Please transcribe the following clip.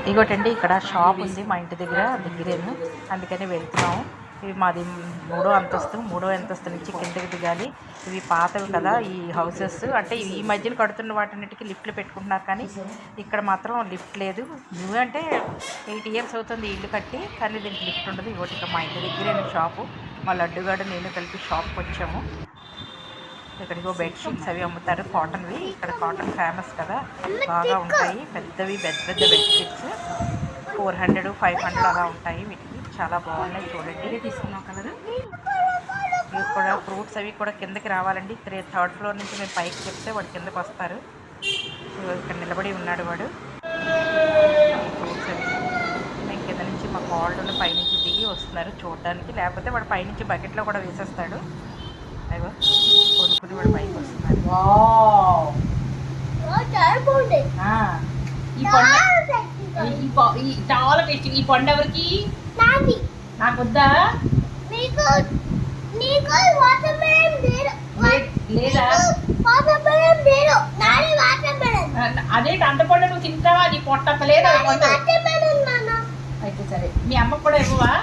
ఇగోటండి ఇక్కడ షాప్ ఉంది మా ఇంటి దగ్గరేను, అందుకని వెళ్తున్నాము. ఇవి మాది మూడో అంతస్తు నుంచి కిందకి దిగాలి. ఇవి పాతవి కదా ఈ హౌసెస్, అంటే ఈ మధ్యన కడుతున్న వాటన్నిటికీ లిఫ్ట్లు పెట్టుకుంటున్నారు, కానీ ఇక్కడ మాత్రం లిఫ్ట్ లేదు. న్యూ అంటే 8 years అవుతుంది ఇల్లు కట్టి, కానీ దీనికి లిఫ్ట్ ఉండదు. ఇగోటి ఇక్కడ మా ఇంటి దగ్గరేను షాపు. మా లడ్డుగాడు నేను కలిపి షాప్కి వచ్చాము. ఇక్కడికో బెడ్షీట్స్ అవి అమ్ముతారు, కాటన్వి. ఇక్కడ కాటన్ ఫేమస్ కదా, బాగా ఉంటాయి. పెద్దవి పెద్ద బెడ్షీట్స్ 400, 500 అలా ఉంటాయి. వీటికి చాలా బాగున్నాయి. చూడండి తీసుకున్నాం కలర్. ఇవి కూడా ఫ్రూట్స్ అవి కూడా కిందకి రావాలండి. 3rd floor నుంచి మేము పైకి చెప్తే వాడు కిందకి వస్తారు. ఇక్కడ నిలబడి ఉన్నాడు వాడు. ఫ్రూట్స్ అవి మేము కింద నుంచి మా కాళ్ళు పైనుంచి దిగి వస్తున్నారు చూడడానికి, లేకపోతే వాడు పైనుంచి బకెట్లో కూడా వేసేస్తాడు. అయ్యో కొనుక్కుని వాడు పైకి వస్తున్నారు. చాలా టేస్టీ. ఈ పండు ఎవరికి? నాకు వద్దా? లేదా అదేంటి అంత పండు నువ్వు తింటావా? నీ పొట్టక్క లేదా? అయితే సరే, మీ అమ్మకు కూడా ఇవ్వవా?